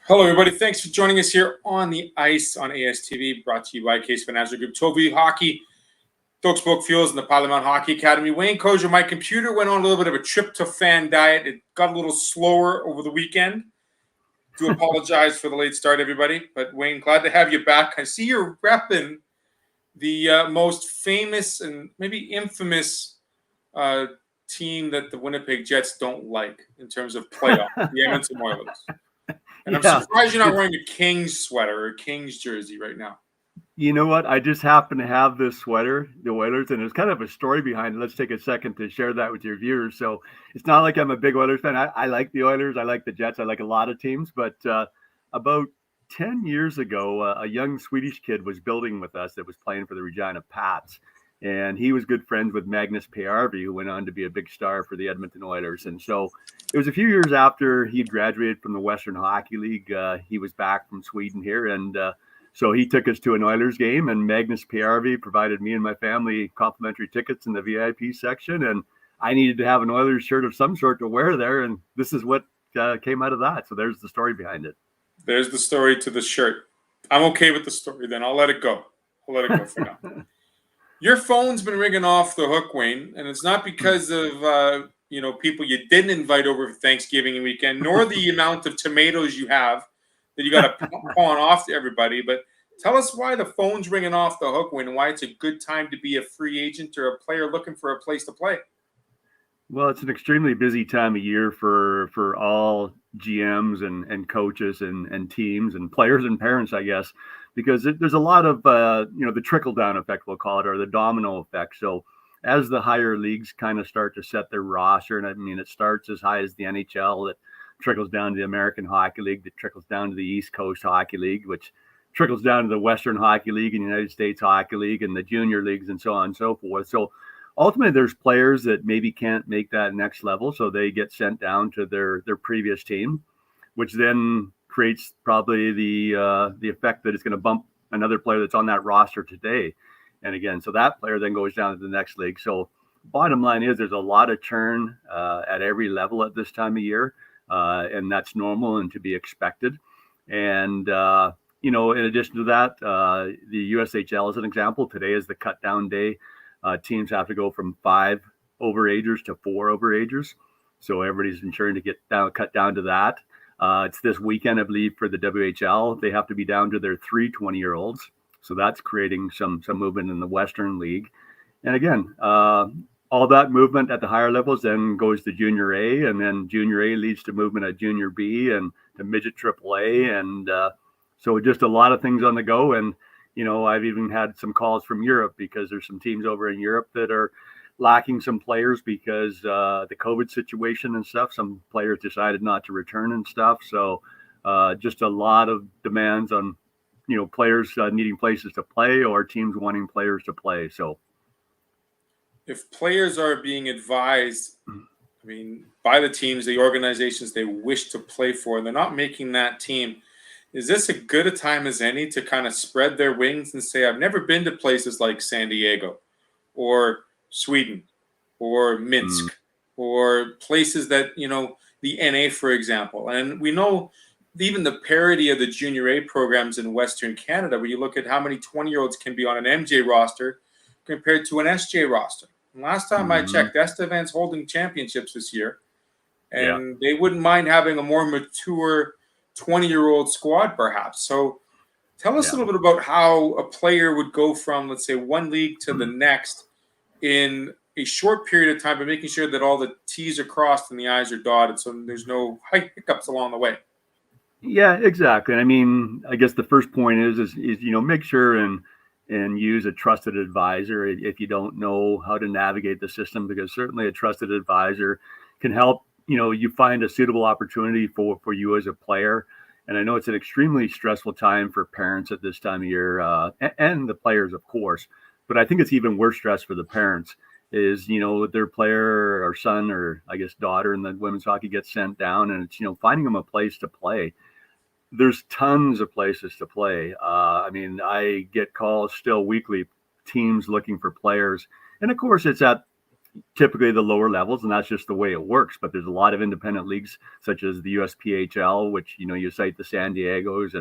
Hello, everybody. Thanks for joining us here on the ice on ASTV, brought to you by Case Financial Group, Toby Hockey, Dokespoke Fuels, and the Parliament Hockey Academy. Wayne Kozier, my computer went on a little bit of a tryptophan diet. It got a little slower over the weekend. Do apologize for the late start, everybody. But Wayne, glad to have you back. I see you're repping the most famous and maybe infamous team that the Winnipeg Jets don't like in terms of playoff, the Edmonton Oilers. And I'm surprised you're not wearing a Kings sweater or a Kings jersey right now. You know what? I just happen to have this sweater, the Oilers, and there's kind of a story behind it. Let's take a second to share that with your viewers. So it's not like I'm a big Oilers fan. I like the Oilers. I like the Jets. I like a lot of teams. But about 10 years ago, a young Swedish kid was building with us that was playing for the Regina Pats. And he was good friends with Magnus Pajärvi, who went on to be a big star for the Edmonton Oilers. And so it was a few years after he graduated from the Western Hockey League. He was back from Sweden here. And so he took us to an Oilers game. And Magnus Pajärvi provided me and my family complimentary tickets in the VIP section. And I needed to have an Oilers shirt of some sort to wear there. And this is what came out of that. So there's the story behind it. There's the story to the shirt. I'm okay with the story then. I'll let it go. I'll let it go for now. Your phone's been ringing off the hook, Wayne, and it's not because of people you didn't invite over for Thanksgiving weekend, nor the amount of tomatoes you have that you got to pawn off to everybody. But tell us why the phone's ringing off the hook, Wayne, and why it's a good time to be a free agent or a player looking for a place to play. Well, it's an extremely busy time of year for all GMs and coaches and teams and players and parents, I guess, because there's a lot of, the trickle-down effect, we'll call it, or the domino effect. So as the higher leagues kind of start to set their roster, and I mean, it starts as high as the NHL, it trickles down to the American Hockey League, that trickles down to the East Coast Hockey League, which trickles down to the Western Hockey League and United States Hockey League and the junior leagues and so on and so forth. So ultimately, there's players that maybe can't make that next level, so they get sent down to their previous team, which then creates probably the effect that it's going to bump another player that's on that roster today. And again, so that player then goes down to the next league. So bottom line is there's a lot of churn at every level at this time of year, and that's normal and to be expected. And, in addition to that, the USHL is an example. Today is the cut down day. Teams have to go from 5 overagers to 4 overagers. So everybody's ensuring to get cut down to that. It's this weekend, I believe, for the WHL. They have to be down to their 3 20-year-olds. So that's creating some movement in the Western League. And again, all that movement at the higher levels then goes to Junior A, and then Junior A leads to movement at Junior B and to Midget AAA. And so just a lot of things on the go. And I've even had some calls from Europe because there's some teams over in Europe that are lacking some players because the COVID situation and stuff. Some players decided not to return and stuff. So just a lot of demands on, players needing places to play or teams wanting players to play. So if players are being advised, by the teams, the organizations they wish to play for, and they're not making that team, is this as good a time as any to kind of spread their wings and say, I've never been to places like San Diego or Sweden or Minsk or places that, the NA, for example. And we know even the parity of the Junior A programs in Western Canada, where you look at how many 20-year-olds can be on an MJ roster compared to an SJ roster. And last time I checked, Estevan's holding championships this year, and they wouldn't mind having a more mature 20-year-old squad, perhaps. So tell us a little bit about how a player would go from, let's say, one league to the next in a short period of time, but making sure that all the T's are crossed and the I's are dotted, so there's no hiccups along the way. Yeah, exactly. I mean, I guess the first point is make sure and use a trusted advisor if you don't know how to navigate the system, because certainly a trusted advisor can help you find a suitable opportunity for you as a player. And I know it's an extremely stressful time for parents at this time of year, and the players, of course. But I think it's even worse stress for the parents is, their player or son or I guess daughter in the women's hockey gets sent down, and it's, finding them a place to play. There's tons of places to play. I get calls still weekly, teams looking for players. And of course, it's at typically the lower levels, and that's just the way it works. But there's a lot of independent leagues, such as the USPHL, which, you cite the San Diegos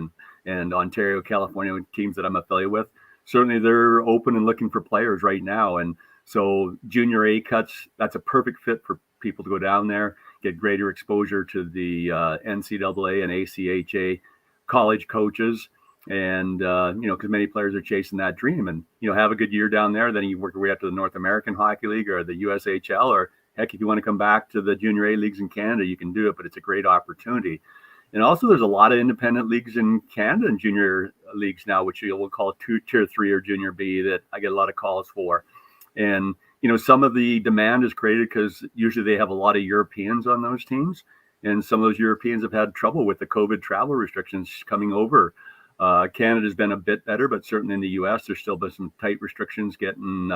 and Ontario, California teams that I'm affiliated with. Certainly they're open and looking for players right now. And so junior A cuts, that's a perfect fit for people to go down there, get greater exposure to the NCAA and ACHA college coaches. And, because many players are chasing that dream and, have a good year down there. Then you work your way up to the North American Hockey League or the USHL, or heck, if you want to come back to the junior A leagues in Canada, you can do it, but it's a great opportunity. And also there's a lot of independent leagues in Canada and junior leagues now, which we'll call tier 3 or junior B, that I get a lot of calls for. And, some of the demand is created because usually they have a lot of Europeans on those teams. And some of those Europeans have had trouble with the COVID travel restrictions coming over. Canada's been a bit better, but certainly in the U.S., there's still been some tight restrictions getting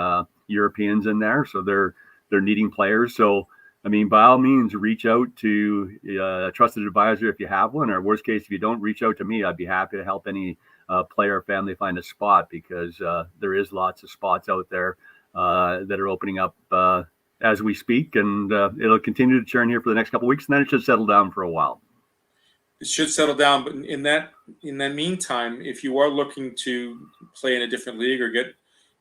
Europeans in there. So they're needing players. So, by all means, reach out to a trusted advisor if you have one, or worst case, if you don't, reach out to me. I'd be happy to help any player or family find a spot, because there is lots of spots out there that are opening up as we speak, and it'll continue to churn here for the next couple of weeks, and then it should settle down for a while. It should settle down, but in that meantime, if you are looking to play in a different league or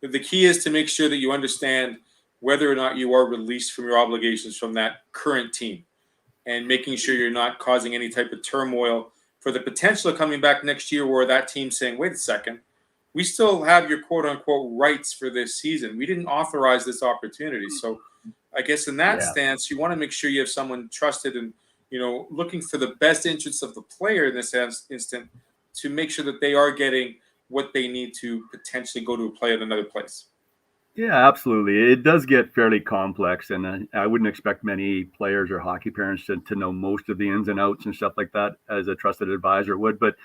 the key is to make sure that you understand whether or not you are released from your obligations from that current team, and making sure you're not causing any type of turmoil for the potential of coming back next year where that team's saying, wait a second, we still have your quote unquote rights for this season. We didn't authorize this opportunity. So I guess in that stance, you want to make sure you have someone trusted and, looking for the best interests of the player in this instant, to make sure that they are getting what they need to potentially go to play at another place. Yeah, absolutely. It does get fairly complex, and I wouldn't expect many players or hockey parents to know most of the ins and outs and stuff like that as a trusted advisor would. But,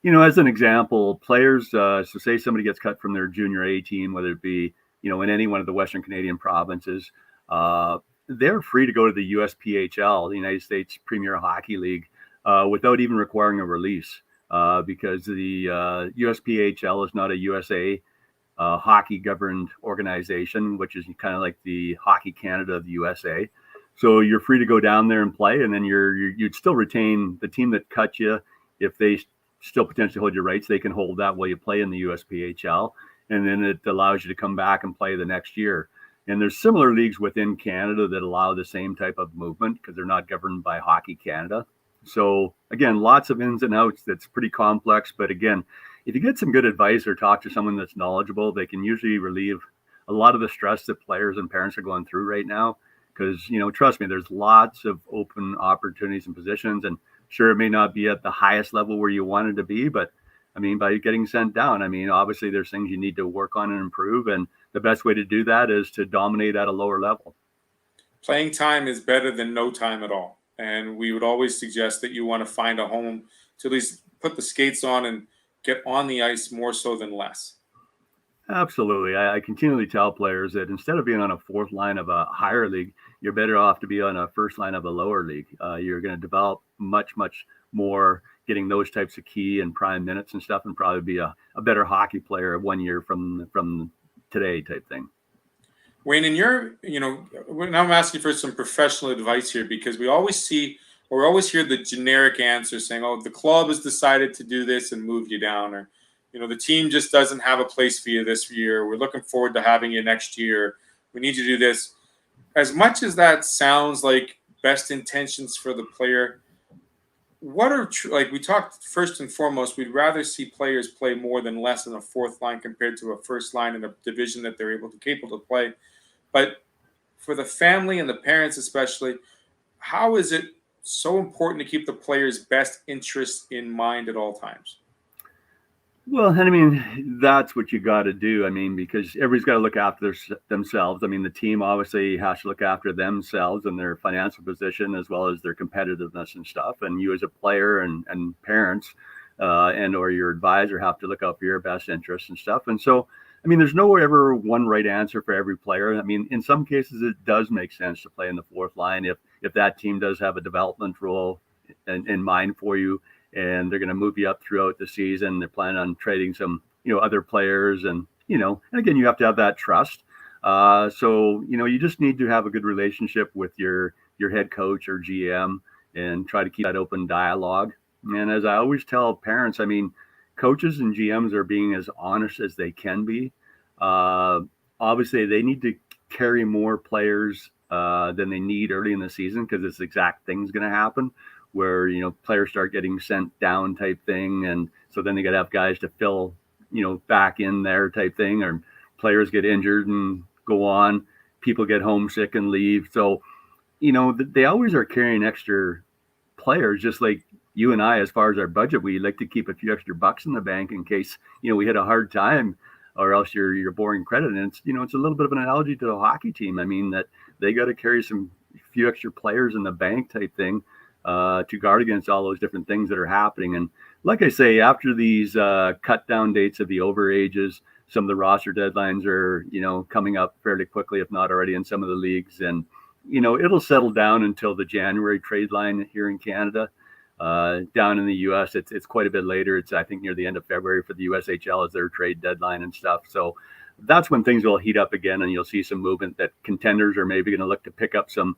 as an example, players, so say somebody gets cut from their junior A team, whether it be, in any one of the Western Canadian provinces, they're free to go to the USPHL, the United States Premier Hockey League, without even requiring a release, because the USPHL is not a USA hockey governed organization, which is kind of like the Hockey Canada of the USA. So you're free to go down there and play, and then you'd still retain the team that cut you. If they still potentially hold your rights, they can hold that while you play in the USPHL, and then it allows you to come back and play the next year. And there's similar leagues within Canada that allow the same type of movement because they're not governed by Hockey Canada. So again, lots of ins and outs. That's pretty complex. But again, if you get some good advice or talk to someone that's knowledgeable, they can usually relieve a lot of the stress that players and parents are going through right now. Because, trust me, there's lots of open opportunities and positions. And sure, it may not be at the highest level where you wanted to be, but by getting sent down, obviously there's things you need to work on and improve. And the best way to do that is to dominate at a lower level. Playing time is better than no time at all. And we would always suggest that you want to find a home to at least put the skates on and get on the ice more so than less. Absolutely. I continually tell players that instead of being on a fourth line of a higher league, you're better off to be on a first line of a lower league. You're going to develop much, much more getting those types of key and prime minutes and stuff, and probably be a better hockey player 1 year from today type thing. Wayne, and now I'm asking for some professional advice here, because we always hear the generic answer saying, oh, the club has decided to do this and move you down, or, the team just doesn't have a place for you this year. We're looking forward to having you next year. We need you to do this. As much as that sounds like best intentions for the player, what are like we talked, first and foremost, we'd rather see players play more than less in a fourth line compared to a first line in a division that they're capable to play. But for the family and the parents especially, how is it so important to keep the player's best interests in mind at all times? Well, that's what you got to do. Because everybody's got to look after themselves. The team obviously has to look after themselves and their financial position, as well as their competitiveness and stuff. And you as a player and parents and or your advisor have to look out for your best interests and stuff. And so, there's no ever one right answer for every player. In some cases, it does make sense to play in the fourth line if that team does have a development role in mind for you, and they're going to move you up throughout the season. They're planning on trading some, other players, and again, you have to have that trust. So, you just need to have a good relationship with your head coach or GM and try to keep that open dialogue. And as I always tell parents, I mean, coaches and GMs are being as honest as they can be. Obviously, they need to carry more players than they need early in the season because this exact thing's going to happen where, players start getting sent down type thing. And so then they got to have guys to fill, back in there type thing, or players get injured and go on. People get homesick and leave. So, they always are carrying extra players, just like you and I, as far as our budget, we like to keep a few extra bucks in the bank in case, we hit a hard time or else you're boring credit. And it's a little bit of an analogy to a hockey team. I mean, that they got to carry some few extra players in the bank type thing to guard against all those different things that are happening. And like I say, after these cut down dates of the overages, some of the roster deadlines are, coming up fairly quickly, if not already in some of the leagues. And, it'll settle down until the January trade line here in Canada. Down in the U.S., it's quite a bit later. It's, I think, near the end of February for the USHL as their trade deadline and stuff. So that's when things will heat up again, and you'll see some movement that contenders are maybe going to look to pick up some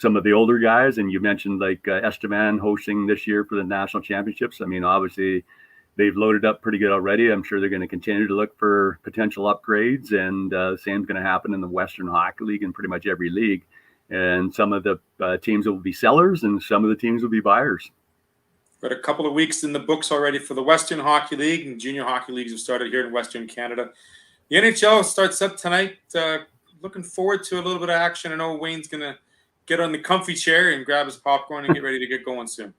of the older guys. And you mentioned like Esteban hosting this year for the national championships. I mean, obviously, they've loaded up pretty good already. I'm sure they're going to continue to look for potential upgrades, and the same is going to happen in the Western Hockey League and pretty much every league. And some of the teams will be sellers, and some of the teams will be buyers. Got a couple of weeks in the books already for the Western Hockey League, and junior hockey leagues have started here in Western Canada. The NHL starts up tonight. Looking forward to a little bit of action. I know Wayne's going to get on the comfy chair and grab his popcorn and get ready to get going soon.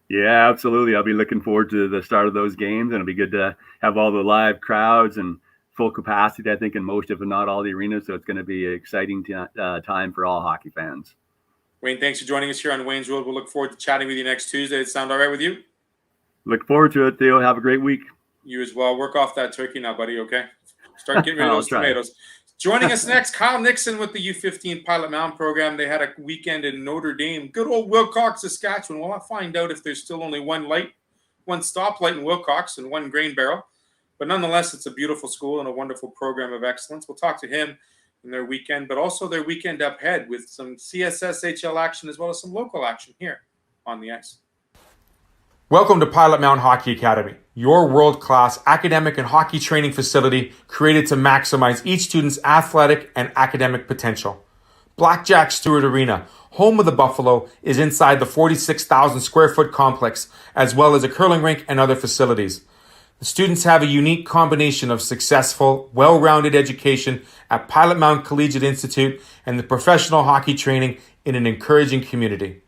Yeah, absolutely. I'll be looking forward to the start of those games, and it'll be good to have all the live crowds and full capacity, I think, in most, if not all, the arenas. So it's going to be an exciting time for all hockey fans. Wayne, thanks for joining us here on Wayne's World. We'll look forward to chatting with you next Tuesday. Does it sound all right with you? Look forward to it, Theo. Have a great week. You as well. Work off that turkey now, buddy, okay? Start getting rid of those tomatoes. Joining us next, Kyle Nixon with the U15 Pilot Mountain program. They had a weekend in Notre Dame. Good old Wilcox, Saskatchewan. Well, I'll find out if there's still only one stoplight in Wilcox and one grain barrel. But nonetheless, it's a beautiful school and a wonderful program of excellence. We'll talk to him in their weekend, but also their weekend up ahead with some CSSHL action as well as some local action here on the ice. Welcome to Pilot Mountain Hockey Academy, your world-class academic and hockey training facility created to maximize each student's athletic and academic potential. Blackjack Stewart Arena, home of the Buffalo, is inside the 46,000 square foot complex, as well as a curling rink and other facilities. The students have a unique combination of successful, well-rounded education at Pilot Mountain Collegiate Institute and the professional hockey training in an encouraging community.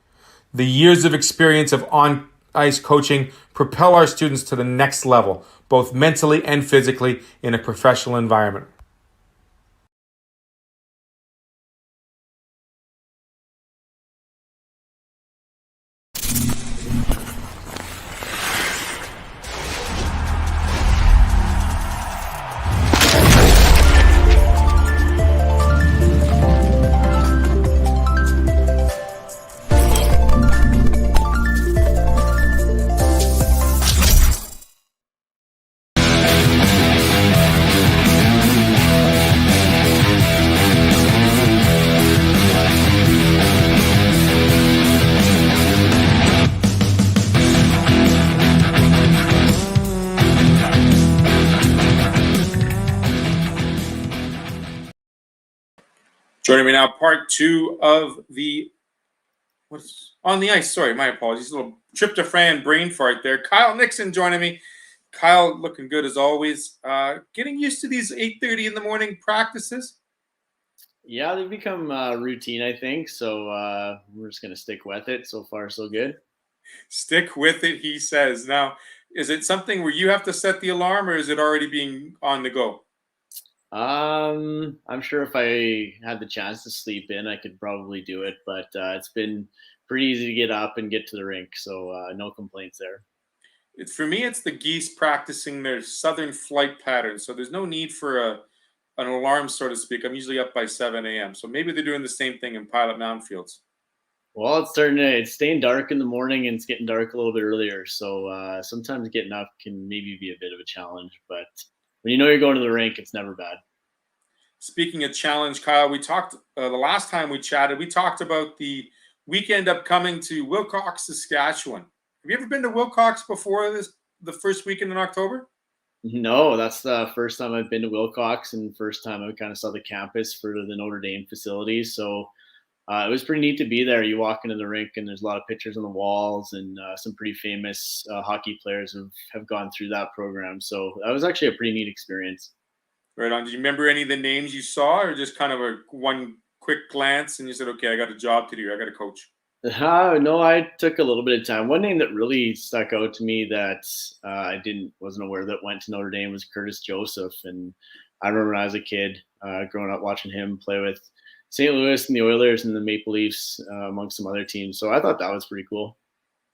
The years of experience of on-ice coaching propel our students to the next level, both mentally and physically, in a professional environment. Joining me now, part two of the what's on the ice. Sorry, my apologies. A little tryptophan brain fart there. Kyle Nixon joining me. Kyle looking good as always. Getting used to these 8:30 in the morning practices. Yeah, they've become routine, I think. So we're just going to stick with it. So far, so good. Stick with it, he says. Now, is it something where you have to set the alarm, or is it already being on the go? I'm sure if I had the chance to sleep in, I could probably do it. But it's been pretty easy to get up and get to the rink. So no complaints there. For me, it's the geese practicing their southern flight pattern. So there's no need for an alarm, so to speak. I'm usually up by 7 a.m. So maybe they're doing the same thing in Pilot Mountain Fields. Well, it's staying dark in the morning, and it's getting dark a little bit earlier. So sometimes getting up can maybe be a bit of a challenge. But when you know you're going to the rink, it's never bad. Speaking of challenge, Kyle, we talked the last time we chatted. We talked about the weekend upcoming to Wilcox, Saskatchewan. Have you ever been to Wilcox before the first weekend in October? No, that's the first time I've been to Wilcox and first time I kind of saw the campus for the Notre Dame facilities. So it was pretty neat to be there. You walk into the rink and there's a lot of pictures on the walls, and some pretty famous hockey players have gone through that program. So that was actually a pretty neat experience. Right on. Do you remember any of the names you saw, or just kind of a one quick glance and you said, "Okay, I got a job to do. I got to coach." No, I took a little bit of time. One name that really stuck out to me that I wasn't aware that went to Notre Dame was Curtis Joseph, and I remember when I was a kid growing up watching him play with St. Louis and the Oilers and the Maple Leafs amongst some other teams. So I thought that was pretty cool.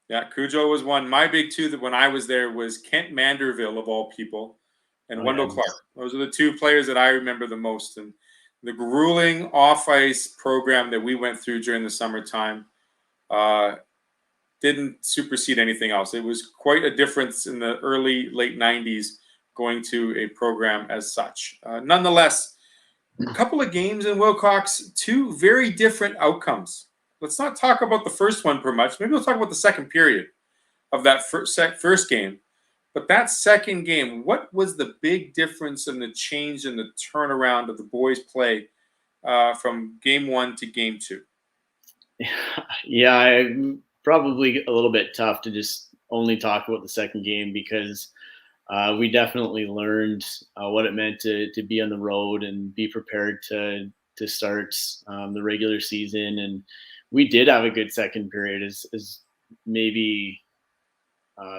Yeah, Cujo was one. My big two that when I was there was Kent Manderville of all people, and Oh, Wendell yeah. Clark. Those are the two players that I remember the most. And the grueling off ice program that we went through during the summertime uh, didn't supersede anything else. It was quite a difference in the late 90s going to a program as such. Nonetheless, a couple of games in Wilcox, two very different outcomes. Let's not talk about the first one per much. Maybe we'll talk about the second period of that first game. But that second game, what was the big difference in the change and the turnaround of the boys' play from game one to game two? Yeah, probably a little bit tough to just only talk about the second game because we definitely learned what it meant to be on the road and be prepared to start the regular season. And we did have a good second period, as maybe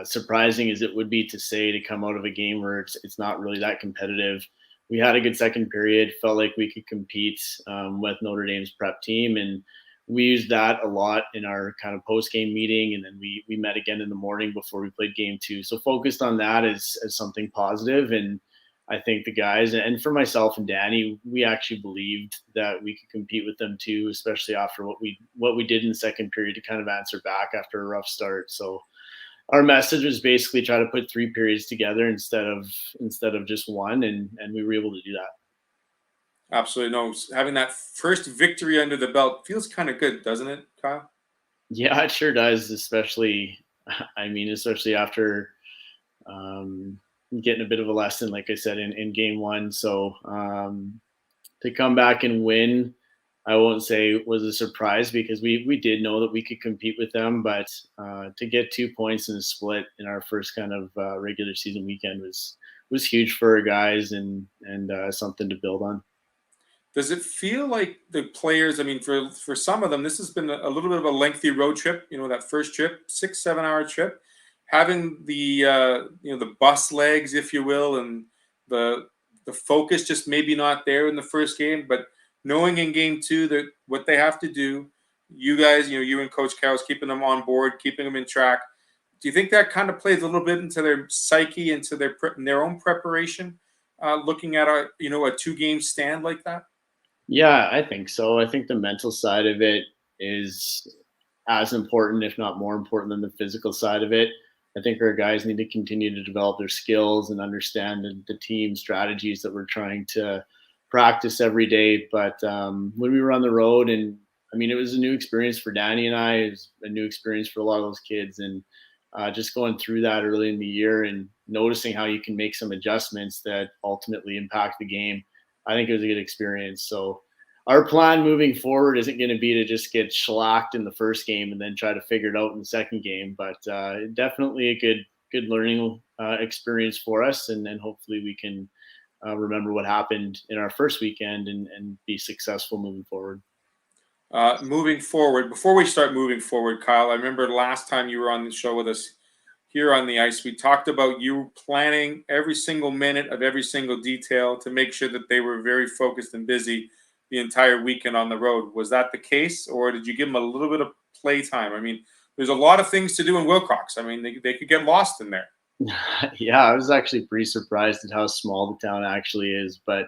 surprising as it would be to say to come out of a game where it's not really that competitive. We had a good second period, felt like we could compete with Notre Dame's prep team, and we used that a lot in our kind of post game meeting, and then we met again in the morning before we played game two. So focused on that as something positive, and I think the guys and for myself and Danny, we actually believed that we could compete with them too, especially after what we did in the second period to kind of answer back after a rough start. So our message was basically try to put three periods together instead of just one, and we were able to do that. Absolutely. No, having that first victory under the belt feels kind of good, doesn't it, Kyle? Yeah, it sure does, especially especially after getting a bit of a lesson, like I said, in game one. So to come back and win, I won't say it was a surprise because we did know that we could compete with them, but to get 2 points in a split in our first kind of regular season weekend was huge for our guys and something to build on. Does it feel like the players? I mean, for some of them, this has been a little bit of a lengthy road trip. You know, that first trip, 6-7 hour trip, having the the bus legs, if you will, and the focus just maybe not there in the first game, but knowing in game two that what they have to do, you guys, you and Coach Carroll's keeping them on board, keeping them in track. Do you think that kind of plays a little bit into their psyche, into their own preparation, looking at a 2-game stand like that? Yeah, I think so. I think the mental side of it is as important, if not more important, than the physical side of it. I think our guys need to continue to develop their skills and understand the team strategies that we're trying to practice every day. But when we were on the road, and I mean, it was a new experience for Danny and I. It was a new experience for a lot of those kids, and just going through that early in the year and noticing how you can make some adjustments that ultimately impact the game. I think it was a good experience. So our plan moving forward isn't going to be to just get shellacked in the first game and then try to figure it out in the second game, but definitely a good learning experience for us, and then hopefully we can remember what happened in our first weekend and be successful moving forward. Moving forward, before we start moving forward, Kyle, I remember last time you were on the show with us here on the ice, we talked about you planning every single minute of every single detail to make sure that they were very focused and busy the entire weekend on the road. Was that the case, or did you give them a little bit of play time? I mean, there's a lot of things to do in Wilcox. I mean, they could get lost in there. Yeah, I was actually pretty surprised at how small the town actually is. But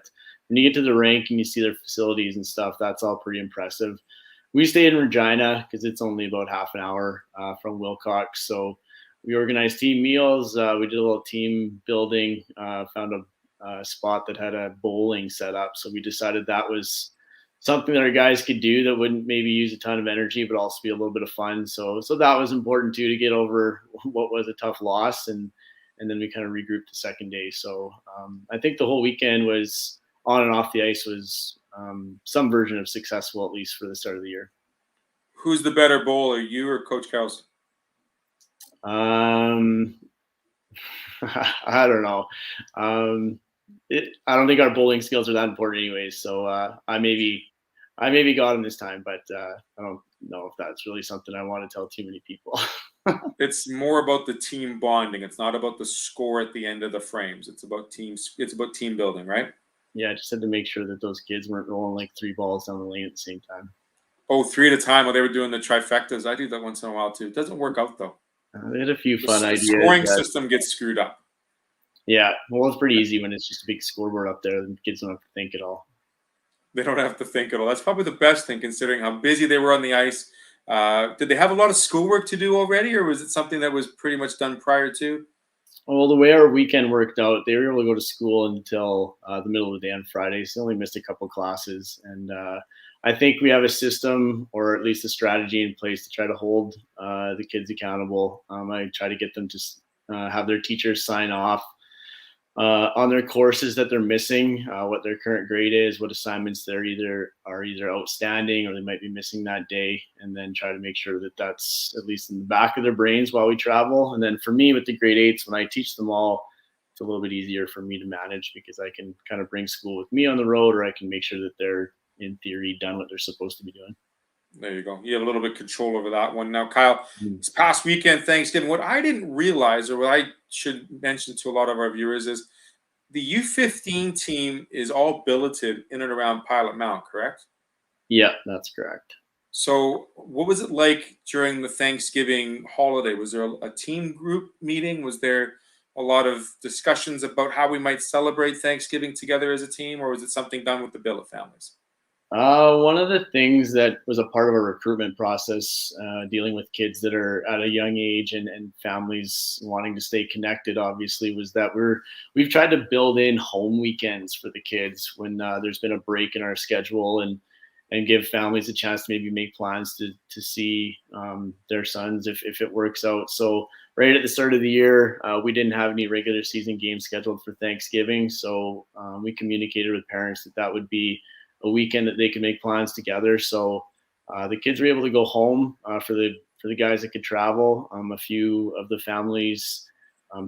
when you get to the rink and you see their facilities and stuff, that's all pretty impressive. We stayed in Regina because it's only about half an hour from Wilcox. So we organized team meals. We did a little team building, found spot that had a bowling set up. So we decided that was something that our guys could do that wouldn't maybe use a ton of energy, but also be a little bit of fun. So that was important too, to get over what was a tough loss. And then we kind of regrouped the second day. So I think the whole weekend was on and off the ice was some version of successful, at least for the start of the year. Who's the better bowler, you or Coach Kels? I don't know. I don't think our bowling skills are that important anyways. So I maybe got him this time, but I don't know if that's really something I want to tell too many people. It's more about the team bonding. It's not about the score at the end of the frames. It's about teams. It's about team building, right? Yeah, I just had to make sure that those kids weren't rolling like 3 balls down the lane at the same time. Oh, 3 at a time while they were doing the trifectas. I do that once in a while too. It doesn't work out though. They had a few fun ideas. The scoring system gets screwed up. Yeah, well, it's pretty easy when it's just a big scoreboard up there. The kids don't have to think at all. They don't have to think at all. That's probably the best thing, considering how busy they were on the ice. Did they have a lot of schoolwork to do already, or was it something that was pretty much done prior to? Well, the way our weekend worked out, they were able to go to school until the middle of the day on Fridays. They only missed a couple classes. And I think we have a system, or at least a strategy in place to try to hold the kids accountable. I try to get them to have their teachers sign off on their courses that they're missing, what their current grade is, what assignments they're either outstanding or they might be missing that day, and then try to make sure that that's at least in the back of their brains while we travel. And then for me with the grade 8s, when I teach them all, it's a little bit easier for me to manage because I can kind of bring school with me on the road, or I can make sure that they're in theory done what they're supposed to be doing. There you go. You have a little bit of control over that one. Now, Kyle, this past weekend, Thanksgiving, what I didn't realize, or what I should mention to a lot of our viewers, is the U15 team is all billeted in and around Pilot Mount, correct? Yeah, that's correct. So what was it like during the Thanksgiving holiday? Was there a team group meeting? Was there a lot of discussions about how we might celebrate Thanksgiving together as a team, or was it something done with the billet families? One of the things that was a part of our recruitment process, dealing with kids that are at a young age and families wanting to stay connected, obviously, was that we've tried to build in home weekends for the kids when there's been a break in our schedule, and give families a chance to maybe make plans to see their sons if it works out. So right at the start of the year, we didn't have any regular season games scheduled for Thanksgiving. So we communicated with parents that would be a weekend that they could make plans together. So the kids were able to go home for the guys that could travel. A few of the families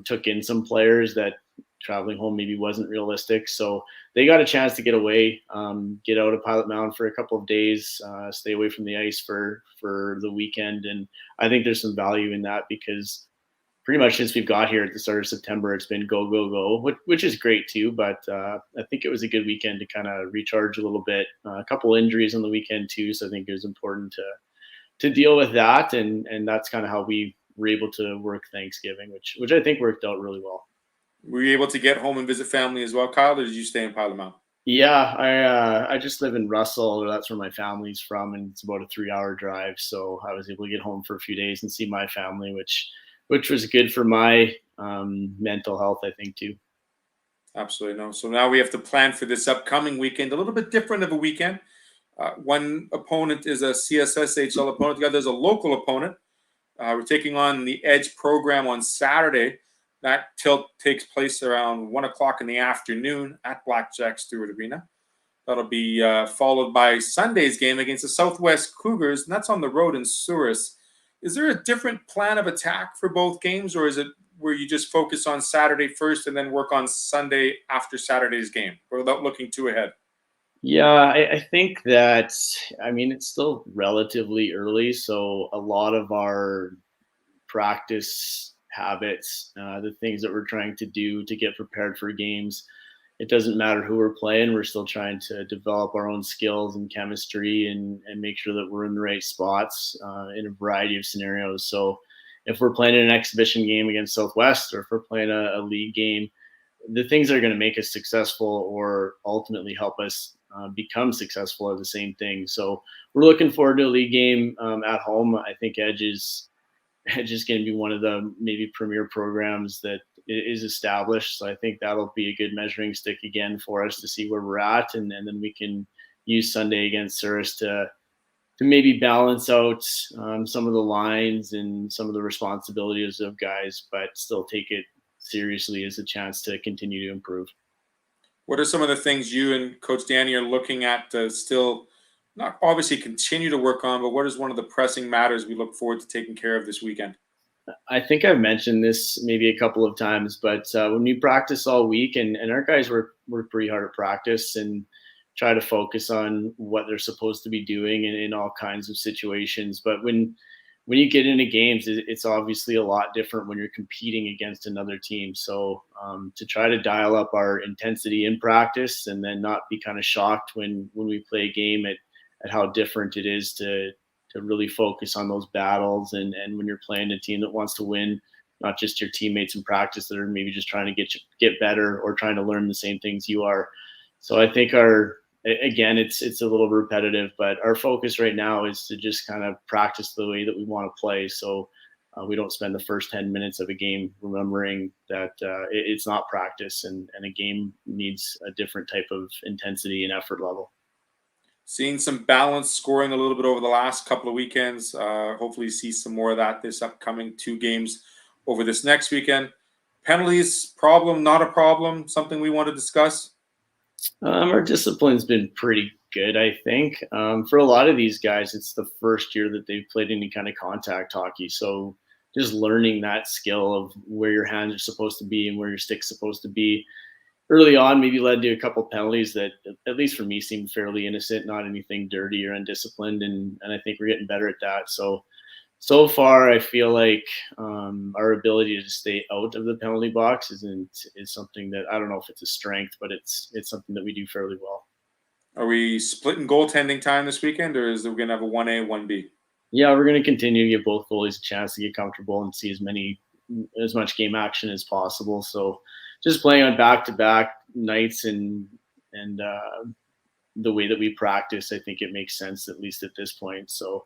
took in some players that traveling home maybe wasn't realistic. So they got a chance to get away, get out of Pilot Mountain for a couple of days, stay away from the ice for the weekend. And I think there's some value in that because pretty much since we've got here at the start of September, it's been go, go, go, which is great too. But I think it was a good weekend to kind of recharge a little bit. A couple injuries on the weekend too, so I think it was important to deal with that. And that's kind of how we were able to work Thanksgiving, which I think worked out really well. Were you able to get home and visit family as well, Kyle, or did you stay in Pilot Mountain? Yeah, I just live in Russell, or that's where my family's from, and it's about a 3-hour drive. So I was able to get home for a few days and see my family, which was good for my mental health, I think, too. Absolutely. No. So now we have to plan for this upcoming weekend, a little bit different of a weekend. One opponent is a CSSHL opponent. The other is a local opponent. We're taking on the Edge program on Saturday. That tilt takes place around 1 o'clock in the afternoon at Blackjack Stewart Arena. That'll be followed by Sunday's game against the Southwest Cougars, and that's on the road in Souris. Is there a different plan of attack for both games, or is it where you just focus on Saturday first and then work on Sunday after Saturday's game without looking too ahead? Yeah, I think that, it's still relatively early. So a lot of our practice habits, the things that we're trying to do to get prepared for games, it doesn't matter who we're playing. We're still trying to develop our own skills and chemistry and make sure that we're in the right spots in a variety of scenarios. So if we're playing an exhibition game against Southwest, or if we're playing a league game, the things that are going to make us successful or ultimately help us become successful are the same thing. So we're looking forward to a league game at home. I think Edge is going to be one of the maybe premier programs that is established. So I think that'll be a good measuring stick again for us to see where we're at, and then we can use Sunday against Souris to maybe balance out some of the lines and some of the responsibilities of guys, but still take it seriously as a chance to continue to improve. What are some of the things you and Coach Danny are looking at to still not obviously continue to work on, but what is one of the pressing matters we look forward to taking care of this weekend? I think I've mentioned this maybe a couple of times, but when we practice all week, and our guys work pretty hard at practice and try to focus on what they're supposed to be doing in all kinds of situations. But when you get into games, it's obviously a lot different when you're competing against another team. So to try to dial up our intensity in practice and then not be kind of shocked when we play a game at how different it is to really focus on those battles. And when you're playing a team that wants to win, not just your teammates in practice that are maybe just trying to get better or trying to learn the same things you are. So I think again, it's a little repetitive, but our focus right now is to just kind of practice the way that we want to play. So we don't spend the first 10 minutes of a game remembering that it's not practice, and a game needs a different type of intensity and effort level. Seeing some balanced scoring a little bit over the last couple of weekends. Hopefully see some more of that this upcoming 2 games over this next weekend. Penalties, problem, not a problem, something we want to discuss? Our discipline's been pretty good, I think. For a lot of these guys, it's the first year that they've played any kind of contact hockey. So just learning that skill of where your hands are supposed to be and where your stick's supposed to be early on maybe led to a couple penalties that, at least for me, seemed fairly innocent, not anything dirty or undisciplined. And I think we're getting better at that. So far, I feel like our ability to stay out of the penalty box is something that, I don't know if it's a strength, but it's something that we do fairly well. Are we splitting goaltending time this weekend, or is we going to have a 1A, 1B? Yeah, we're going to continue to give both goalies a chance to get comfortable and see as much game action as possible. So just playing on back-to-back nights and the way that we practice, I think it makes sense, at least at this point. So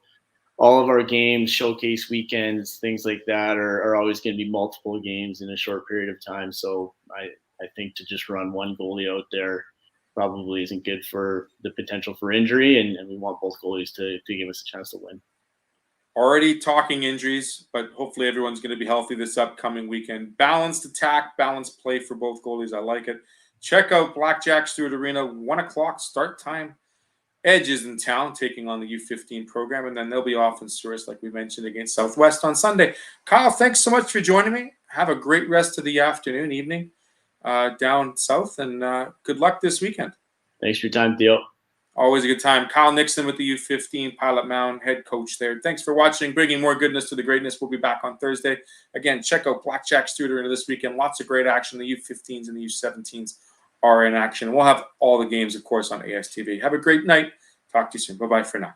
all of our games, showcase weekends, things like that are always going to be multiple games in a short period of time. So I think to just run one goalie out there probably isn't good for the potential for injury, and we want both goalies to give us a chance to win. Already talking injuries, but hopefully everyone's going to be healthy this upcoming weekend. Balanced attack, balanced play for both goalies. I like it. Check out Blackjack Stewart Arena, 1 o'clock start time. Edge is in town taking on the U15 program, and then they'll be off in Souris, like we mentioned, against Southwest on Sunday. Kyle, thanks so much for joining me. Have a great rest of the afternoon, evening down south, and good luck this weekend. Thanks for your time, Theo. Always a good time. Kyle Nixon with the U15 Pilot Mound, head coach there. Thanks for watching, bringing more goodness to the greatness. We'll be back on Thursday. Again, check out Blackjack Stewart Arena this weekend. Lots of great action. The U15's and the U17's are in action. We'll have all the games, of course, on ASTV. Have a great night. Talk to you soon. Bye-bye for now.